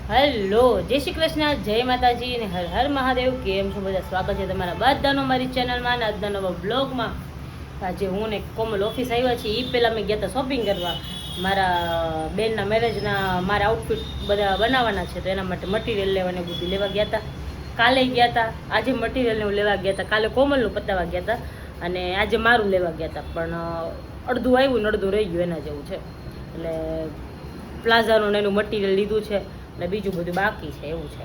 Hello, જય શ્રી કૃષ્ણ, જય માતાજી અને હર હર મહાદેવ. કેમ છો બધા? સ્વાગત છે તમારા બધાનો મારી ચેનલમાં અને આજના નવા બ્લોગમાં. આજે હું ને કોમલ ઓફિસ આવ્યા છીએ. એ પહેલાં મેં ગયા હતા શોપિંગ કરવા. મારા બેનના મેરેજના મારા આઉટફિટ બધા બનાવવાના છે, તો એના માટે મટીરિયલ લેવાને બધું લેવા ગયા હતા. કાલે ગયા હતા, આજે મટીરિયલને હું લેવા ગયા હતા. કાલે કોમલનું પતાવવા ગયા હતા અને આજે મારું લેવા ગયા હતા. પણ અડધું આવ્યું ને અડધું રહી ગયું, એના જેવું છે. એટલે પ્લાઝાનું એનું મટીરિયલ લીધું છે ને બીજું બધું બાકી છે, એવું છે.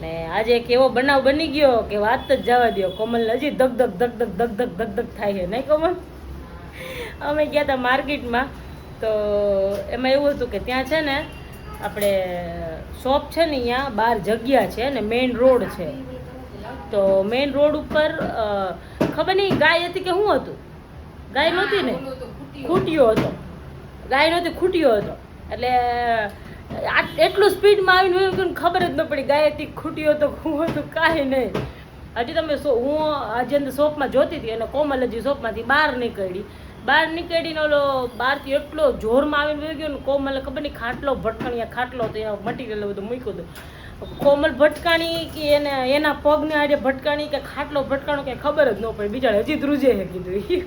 ને આજે એક એવો બનાવ બની ગયો કે વાત જ જવા દો. કોમલ હજી ધક ધક ધક ધક ધક ધક ધક ધક થાય છે, નહીં કોમલ? અમે ગયા હતા માર્કેટમાં, તો એમાં એવું હતું કે ત્યાં છે ને આપણે શોપ છે ને અહીંયા બહાર જગ્યા છે ને મેઇન રોડ છે. તો મેઇન રોડ ઉપર ખબર નહીં ગાય હતી કે શું હતું, ગાય નહોતી ને, ખૂટ્યો હતો. ગાય નહોતી, ખૂટ્યો હતો. એટલે એટલું સ્પીડમાં આવીને હોય ખબર જ ન પડી ગાય હતી, ખૂટ્યો હતો, શું હતું, કાંઈ નહીં. હજી તમે હું આજે અંદર શોપમાં જોતી હતી અને કોમલ હજી શોપમાંથી બહાર નીકળીને ઓલો બહારથી એટલો જોરમાં આવીને વહી ગયો ને. કોમલે ખબર નહીં ખાટલો ભટકણી, ખાટલો તો એના મટીરિયલ બધું મૂક્યું હતું. કોમલ ભટકાણી કે એના પગને આજે ભટકાણી કે ખાટલો ભટકાણો કે ખબર જ ન પડી. બિચારા હજી ધ્રુજે છે કીધું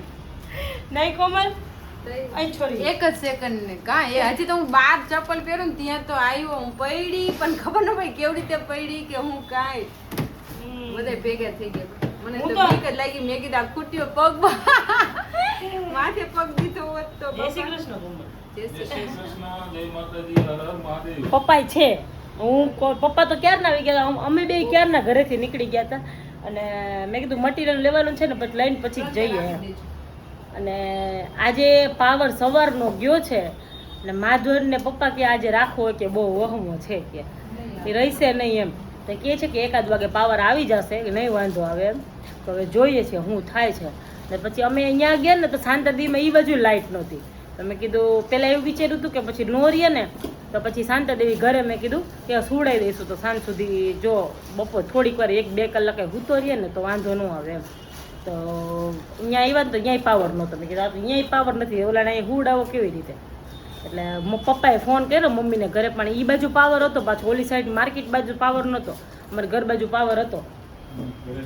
નહીં કોમલ? એક જ સેકન્ડ ને કાંઈ હજી તો હું 12 ચપ્પલ પહેરું ને ત્યાં તો આવ્યો હું પડી, પણ ખબર ન પડી કેવી રીતે પડી કે હું કાંઈ બધા ભેગા થઈ ગયા. મને તો બીક જ લાગી. મેં કીધું ખૂટ્યો પગ માથે પગ દીધો હોત તો. જય શ્રી કૃષ્ણ કોમલ. જય શ્રી કૃષ્ણ, જય માતાજી, હર હર મહાદેવ. પપ્પા છે, પપ્પા તો ક્યારના આવી ગયા. અમે બે ક્યારના ઘરેથી નીકળી ગયા હતા અને મેં કીધું મટીરિયલ લેવાનું છે ને પછી લઈને પછી જ જઈએ. અને આજે પાવર સવારનો ગયો છે અને માધવને પપ્પા કે આજે રાખવો કે બહુ વહમો છે કે એ રહેશે નહીં એમ. તો કહે છે કે 1 વાગે પાવર આવી જશે, કે નહીં વાંધો આવે એમ. તો હવે જોઈએ છે શું થાય છે. ને પછી અમે અહીંયા ગયા ને તો શાંતાદેવીમાં એ બાજુ લાઇટ નહોતી. તો મેં કીધું પહેલાં એવું વિચાર્યું હતું કે પછી નો રહીએ ને તો પછી શાંતાદેવી ઘરે મેં કીધું કે સુડાઈ દઈશું, તો સાંજ સુધી જો બપોર થોડીક વાર 1-2 કલાકે હૂતો રહીએ ને તો વાંધો ન આવે એમ. તો અહીંયા આવ્યા ને તો અહીંયાય પાવર નહોતો. મેં કીધું અહીંયાય પાવર નથી, ઓલાને અહીં હુડાવો કેવી રીતે? એટલે પપ્પાએ ફોન કર્યો મમ્મીને ઘરે, પણ એ બાજુ પાવર હતો, પાછું ઓલી સાઈડ માર્કેટ બાજુ પાવર નહોતો, અમારે ઘર બાજુ પાવર હતો.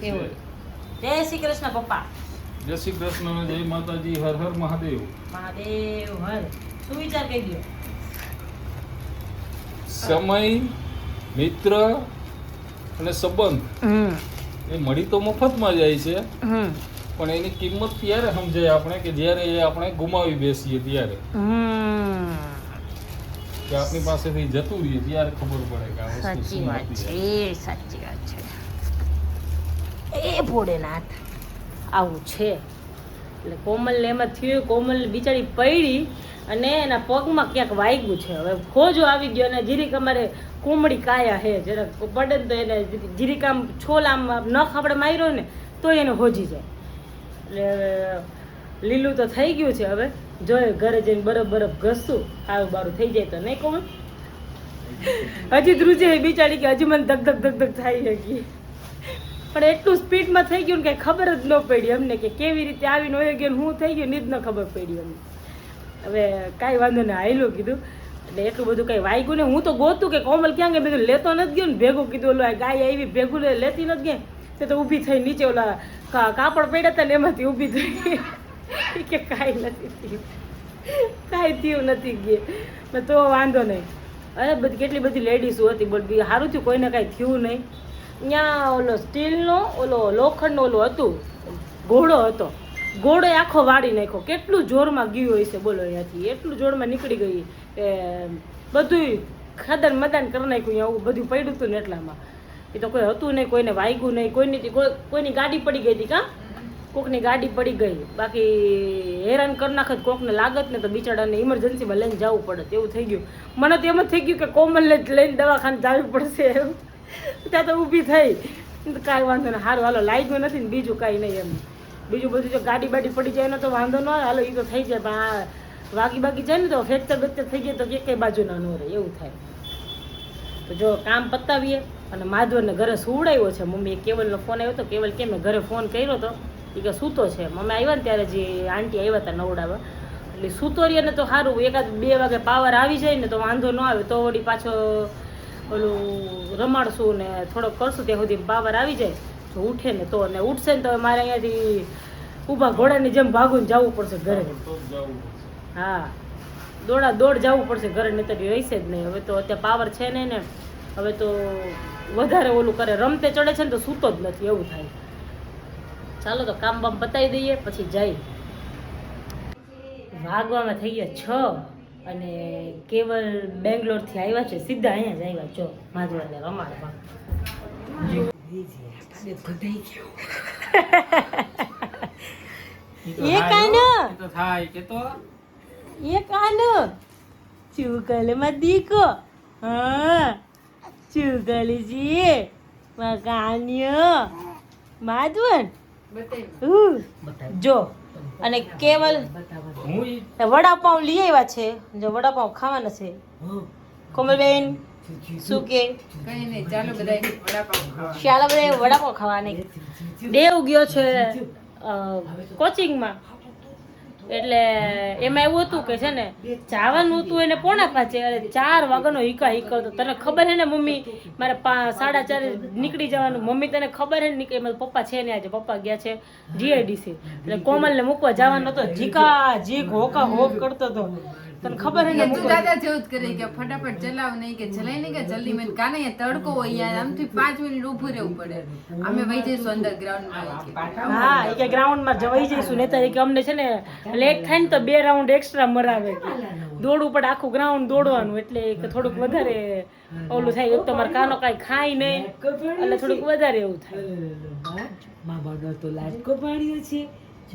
એવું. જય શ્રી કૃષ્ણ પપ્પા. જય શ્રી કૃષ્ણ, જય માતાજી, હર હર મહાદેવ. મહાદેવ હર. શું વિચાર કહી દો? સમય, મિત્ર અને સંબંધ એ મળી તો મફતમાં જાય છે, પણ એની કિંમત ત્યારે સમજાય આપણે કે જ્યારે એ આપણે ગુમાવી બેસીએ ત્યારે, કે આપણી પાસેથી જતું રહીએ ત્યારે ખબર પડે કે આ વસ્તુ સાચી શું વાત હતી. છે, સાચી વાત છે. એ ભોળેનાથ આવું છે. એટલે કોમલને એમાં થયું, કોમલ બિચારી પડી અને એના પગમાં ક્યાંક વાગ્યું છે. હવે ખોજો આવી ગયો અને જીરીક અમારે કોમળી કાયા હે, જરાક પડે ને તો એને જીરીક આમ છોલ આમ નખ આપણે માર્યો ને તો એને હોજી જાય. એટલે લીલું તો થઈ ગયું છે. હવે જોઈએ ઘરે જઈને બરફ બરફ ઘસશું, સારું બારું થઈ જાય તો નહીં કોમલ? હજી ધ્રુજે બિચારી કે હજી મને ધક ધક ધક ધક થાય છે. પણ એટલું સ્પીડમાં થઈ ગયું ને કંઈ ખબર જ ન પડી અમને કે કેવી રીતે આવીને હોય ગયો, હું થઈ ગયું ની જ ન ખબર પડી અમને. હવે કાંઈ વાંધો ને હાયલું કીધું. એટલે એટલું બધું કંઈ વાગ્યું ને. હું તો ગોતું કે કોમલ ક્યાં ગઈ, બધું લેતો નથી ગયો ને ભેગું કીધું ઓલો ગાય આવી ભેગું લેતી નથી ગઈ. તે તો ઊભી થઈ નીચે ઓલા કાપડ પડ્યા હતા ને એમાંથી ઊભી થઈ કે કાંઈ નથી થયું, કાંઈ થયું નથી ગઈ. મેં તો વાંધો નહીં. અરે બધી કેટલી બધી લેડીઝો હતી, બોલ સારું થયું કોઈને કાંઈ થયું નહીં. અહીંયા ઓલો સ્ટીલનો ઓલો લોખંડનો ઓલો હતું, ઘોડો હતો. ઘોડો આખો વાળી નાખ્યો. કેટલું જોરમાં ગયું હોય છે બોલો અહીંયાથી, એટલું જોરમાં નીકળી ગઈ કે બધું ખદન મદાન કરી નાખ્યું. અહીંયા બધું પડ્યું હતું ને એટલામાં. એ તો કોઈ હતું નહીં, કોઈને વાગ્યું નહીં, કોઈની ગાડી પડી ગઈ હતી. કાં કોકની ગાડી પડી ગઈ, બાકી હેરાન કરી નાખત કોકને લાગત ને તો બિચારાને ઇમરજન્સીમાં લઈને જવું પડે એવું થઈ ગયું. મને તો એમ જ થઈ ગયું કે કોમલને લઈને દવાખાને જવું પડશે એમ. ત્યાં તો ઊભી થઈ, કાંઈ વાંધો નહીં, સારું હાલો લાગ્યું નથી ને બીજું કાંઈ નહીં એમ. બીજું બધું જો ગાડી બાડી પડી જાય ને તો વાંધો ન આવે, હાલો એ તો થઈ જાય. પણ આ વાગી જાય ને તો ફ્રેક્ચર બેક્ચર થઈ જાય તો કઈ બાજુ ના ન રહે એવું થાય. તો જો કામ પતાવીએ. અને માધવને ઘરે સુવડાવ્યો છે મમ્મીએ. કેવલનો ફોન આવ્યો હતો, કેવલ કે મેં ઘરે ફોન કર્યો હતો, એ કે સૂતો છે. મમ્મી આવ્યા ને ત્યારે જે આંટી આવ્યા હતા નવડાવવા, એટલે સૂતો રહીએ ને તો સારું. 1-2 વાગે પાવર આવી જાય ને તો વાંધો ન આવે. તો વળી પાછો ઓલું રમાડશું ને થોડોક કરશું ત્યાં સુધી પાવર આવી જાય તો ઉઠે ને તો, ને ઉઠશે ને તો મારે અહીંયાથી ઊભા ઘોડાની જેમ ભાગું જવું પડશે ઘરે. તો જ જવું પડશે. હા, દોડ જવું પડશે ઘરે, નહીં તો રહેશે જ નહીં. હવે તો અત્યારે પાવર છે નહીં ને, હવે તો વધારે ઓલું કરે, રમતે ચડે છે ને તો સૂતો જ નથી એવું થાય. ચાલો તો કામ બામ પતાવી દઈએ પછી જાય. વાગવામાં થઈ ગયા 6 અને કેવલ બેંગ્લોરથી આવ્યા છે, સીધા અહીંયા જ આવ્યા છો માધવને રમાડવા. એ કાન તો થાય કે તો એ કાન ચુકલે માં દીકો હા ચુકલી જી માં કાન્યો માધવન જો. અને કેવલ હું ઈ વડાપાઉં લઈ આવ્યા છે, જો વડાપાઉં ખાવાના છે. કોમલબેન શું કે કઈ નહીં, ચાલો બધા વડાપાઉં ખાવા. ચાલો બધા વડાપાઉં ખાવાની. દેવ ગયો છે કોચિંગમાં, એટલે એમાં એવું હતું કે છે ને જવાનું હતું એને 4:45 અને 4 વાગ્યાનો હિકા હિકવતો. તને ખબર હે ને મમ્મી મારે 4:30 નીકળી જવાનું. મમ્મી તને ખબર હે ને કે મારા પપ્પા છે ને, આજે પપ્પા ગયા છે જીઆઈડીસી, એટલે કોમલને મૂકવા જવાનો હતો. જીકા જીક હોકા હોક કરતો હતો. તને ખબર હે ને તું દાદા જેવું જ કરે કે ફટાફટ ચલાવ નહીં કે ચલાય નહીં કે જલ્દી મેં કાને અહીંયા તડકો હોય યાર, આમથી 5 મિનિટ ઊભું રહેવું પડે. અમે વહી જઈશું અંદર ગ્રાઉન્ડમાં. હા, એ કે ગ્રાઉન્ડમાં જવાઈ જઈશું, નહીં તો અમને છે ને લેટ થાય ને તો 2 રાઉન્ડ એક્સ્ટ્રા મરાવે. દોડવું પડે, આખું ગ્રાઉન્ડ દોડવાનું, એટલે થોડુંક વધારે ઓલું થાય. એક તો મારે કાનો કાંઈ ખાય નહીં એટલે થોડુંક વધારે એવું થાય. મામાનો તો લાડકો પાડ્યો છે,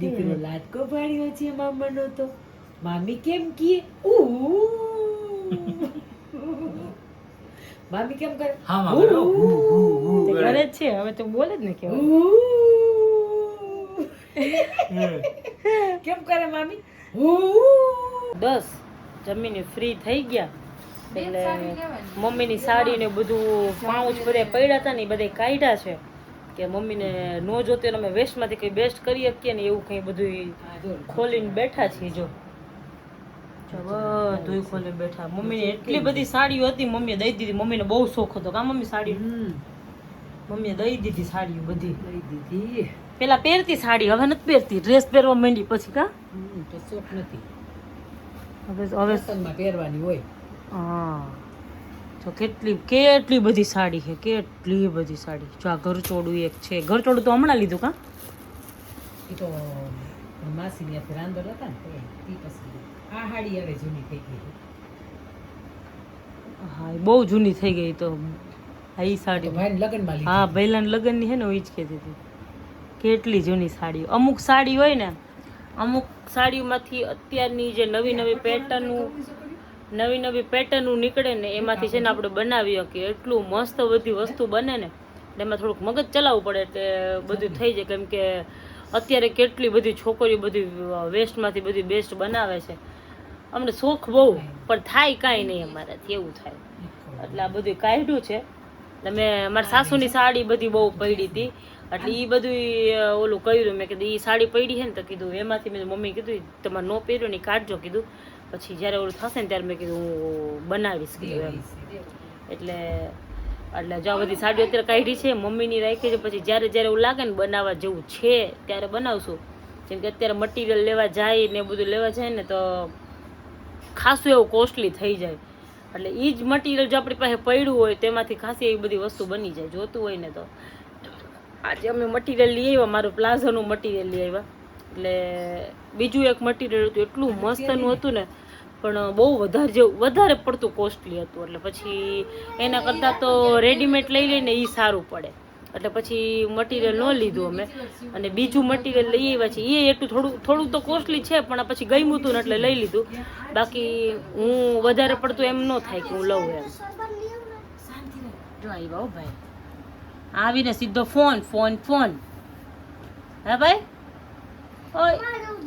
દીકરો લાડકો પાડ્યો છે મામાનો તો. મામી કેમ કીએ મામી કેમ કરે? હા માં કરો. તે કરે જ છે, હવે તો બોલે જ ને કેવું. કેમ કરે મામી? 10 જમીને ફ્રી થઈ ગયા એટલે મમ્મીની સાડી ને બધું પાઉચ બધે પડ્યા હતા ને એ બધે કાઢ્યા છે કે મમ્મીને નો જોતે અમે વેસ્ટમાંથી કંઈ બેસ્ટ કરી શકીએ ને એવું કંઈ બધું ખોલીને બેઠા છીએ. જો બધું ખોલીને બેઠા. મમ્મીને એટલી બધી સાડીઓ હતી, મમ્મીએ દઈ દીધી. મમ્મીને બહુ શોખ હતો કા મમ્મી સાડી, મમ્મીએ દઈ દીધી સાડીઓ બધી. લઈ દીધી. પેલા પહેરતી સાડી, હવે નથી પહેરતી, ડ્રેસ પહેરવા માંડી પછી કા તો શોખ નથી, હવે પસંદમાં પહેરવાની હોય. હા. જો કેટલી બધી સાડી છે, કેટલી બધી સાડી. જો આ ઘરચોડું એક છે, ઘરચોડું તો હમણાં લીધું કા. એ તો માસીની હાથે રાંધો હતા ને તે પછી આ હાડી હવે જૂની થઈ ગઈ. હા, એ બહુ જૂની થઈ ગઈ તો. હા, ઈ તો સાડી ભાઈને લગ્નમાં લીધી. હા ભૈલાના લગ્નની છે ને, હું ઈ જ કહેતી હતી. કેટલી જૂની સાડી. અમુક સાડી હોય ને, અમુક સાડીઓમાંથી અત્યારની જે નવી પેટર્નનું નીકળે ને એમાંથી છે ને આપણે બનાવી શકીએ. એટલું મસ્ત બધી વસ્તુ બને ને, એટલે એમાં થોડુંક મગજ ચલાવવું પડે એટલે બધું થઈ જાય. કેમ કે અત્યારે કેટલી બધી છોકરીઓ બધી વેસ્ટમાંથી બધી બેસ્ટ બનાવે છે. અમને શોખ બહુ, પણ થાય કાંઈ નહીં અમારાથી, એવું થાય. એટલે આ બધું કાઢ્યું છે. એટલે મેં મારી સાસુની સાડી બધી બહુ પડી હતી, એટલે એ બધું ઓલું કર્યું. મેં કીધું એ સાડી પડી છે ને, તો કીધું એમાંથી મેં મમ્મી કીધું તમારે ન પહેર્યું ને કાઢજો કીધું. પછી જ્યારે ઓલું થશે ને ત્યારે મેં કીધું હું બનાવીશ કીધું એમ. એટલે જો આ બધી સાડીઓ અત્યારે કાઢી છે, મમ્મીની રાખી છે. પછી જ્યારે એવું લાગે ને બનાવવા જેવું છે ત્યારે બનાવશું. જેમ કે અત્યારે મટીરિયલ લેવા જાય ને બધું લેવા જાય ને તો ખાસું એવું કોસ્ટલી થઈ જાય. એટલે એ જ મટીરિયલ જો આપણી પાસે પડ્યું હોય તેમાંથી ખાસી એવી બધી વસ્તુ બની જાય જોતું હોય ને. તો આજે અમે મટીરિયલ લઈ આવ્યા, મારું પ્લાઝોનું મટીરિયલ લઈ આવ્યા. એટલે બીજું એક મટીરિયલ હતું, એટલું મસ્તનું હતું ને, પણ બહુ વધારે પડતું કોસ્ટલી હતું. એટલે પછી એના કરતાં તો રેડીમેડ લઈ લઈને એ સારું પડે. એટલે પછી મટીરિયલ ન લીધું અમે, અને બીજું મટીરિયલ લઈ આવ્યા છે. એ એટલું થોડું તો કોસ્ટલી છે, પણ પછી ગમ્યું હતું ને એટલે લઈ લીધું. બાકી હું વધારે પડતું એમ ન થાય કે હું લઉં એમ. જો આવ્યા હો ભાઈ, આવીને સીધો ફોન. હા ભાઈ,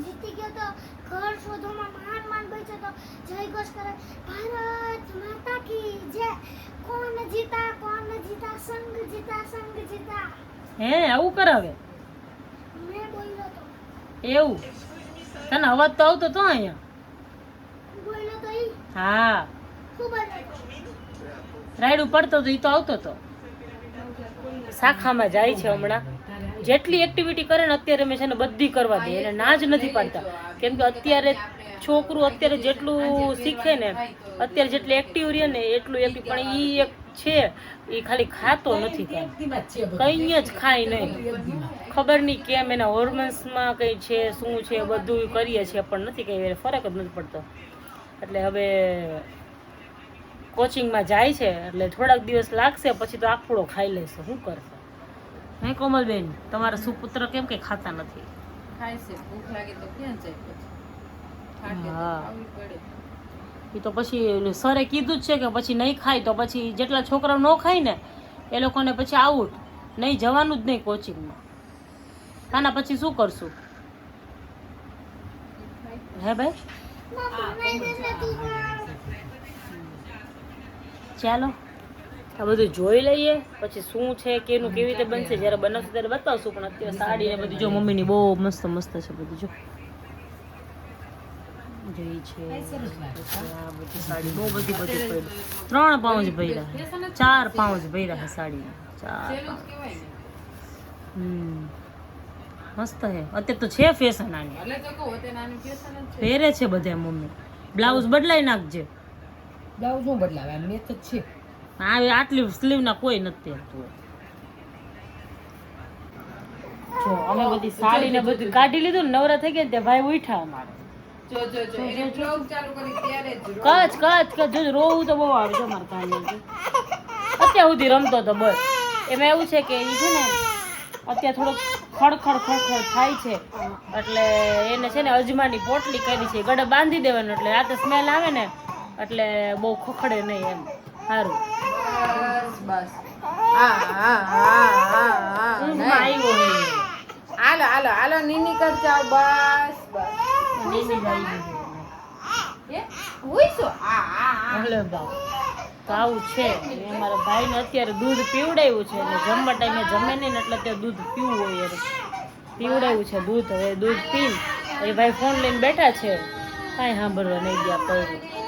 જીતી ગયો તો ઘર શોધવામાં માન બચ્યો તો જય ઘોષ કરે ભારત માતા કી જય. કોણ જીતા સંગ જીતા. હે આવું કરાવે મેં બોલ્યો તો એવું? તને અવાજ તો આવતો તો અહીંયા. બોલ્યો તો ઈ હા, ખૂબ જ રાયડું પડતો તો એ તો આવતો હતો. શાખામાં જાય છે હમણાં. જેટલી એક્ટિવિટી કરે ને અત્યારે મેં છે ને બધી કરવા દે, એને ના જ નથી પાડતા. કેમ કે અત્યારે છોકરું અત્યારે જેટલું શીખે ને, અત્યારે જેટલી એક્ટિવ રહે ને એટલું એક્ટિવ. પણ એ એક છે એ ખાલી ખાતો નથી, કંઈ જ ખાય નહીં. ખબર નહીં કેમ એના હોર્મોન્સમાં કંઈ છે, શું છે, બધું કરીએ છીએ પણ નથી કંઈ ફરક જ નથી પડતો. એટલે હવે કોચિંગમાં જાય છે એટલે થોડાક દિવસ લાગશે, પછી તો આખુડો ખાઈ લેશે. શું કરશે? હે કોમલબેન, તમારા સુપુત્ર કેમ કે ખાતા નથી? ખાય છે, ભૂખ લાગે તો ક્યાં જાય પછી? થાકે તો હા. ખાવી પડે. એ તો પછી સરે કીધું જ છે કે પછી નહીં ખાય તો પછી જેટલા છોકરાઓ ન ખાય ને એ લોકોને પછી આઉટ, નહીં જવાનું જ નહીં કોચિંગમાં. આના પછી શું કરશું? હે ભાઈ, ચાલો આ બધું જોઈ લઈએ, પછી શું છે કેનું કેવી રીતે બનશે જ્યારે બનાવશું ત્યારે બતાવશું. પણ અત્યારે સાડી ને બધી જો મમ્મીની બહુ મસ્ત મસ્ત છે બધું. જો જોઈ છે આ બધી સાડી બહુ બધી પડ્યું. 3 પાઉચ ભર્યા, 4 પાઉચ ભર્યા છે સાડી. 4 પેલું જ કહેવાય ને. મસ્ત હે. અત્યારે તો છે ફેશન આની, એટલે તો કહું તે નાનું ફેશન જ છે. પહેરે છે બધા મમ્મી. બ્લાઉઝ બદલાઈ નાખજે. બ્લાઉઝ નું બદલાવે, આ મેચ જ છે. આટલી સ્લીવ ના કોઈ નથી પહેરતું. જો અમે બધી સાડી ને બધું કાઢી લીધું ને નવરા થઈ ગયા ને તે ભાઈ ઉઠા અમારે. જો એને vlog ચાલુ કરી ત્યારે જ રો. કચ જો રોવું તો બહુ આવે છે મારા કાને. અત્યાર સુધી રમતો તો બસ. એમાં એવું છે કે એ છે ને અત્યારે થોડોક ખડખડ થાય છે એટલે એને છે ને અજમાની પોટલી કરી છે, ગળે બાંધી દેવાનું એટલે રાતે સ્મેલ આવે ને એટલે બહુ ખખડે નહીં એમ. સારું બસ હા ઊંઘમાં આવ્યો હે. હાલો હાલો હાલો નીની કર જાવ બસ નીની જ આવી ગઈ. એ હુઈસો આ ભલે બાપ. તો આવું છે. અને અમારા ભાઈને અત્યારે દૂધ પીવડાવ્યું છે અને જમવા ટાઈમે જમે નહીં ને એટલે અત્યારે દૂધ પીવું હોય એટલે પીવડાવ્યું છે દૂધ. હવે દૂધ પીને એ ભાઈ ફોન લઈને બેઠા છે, કાંઈ સાંભળવા નહીં ગયા પડ્યું.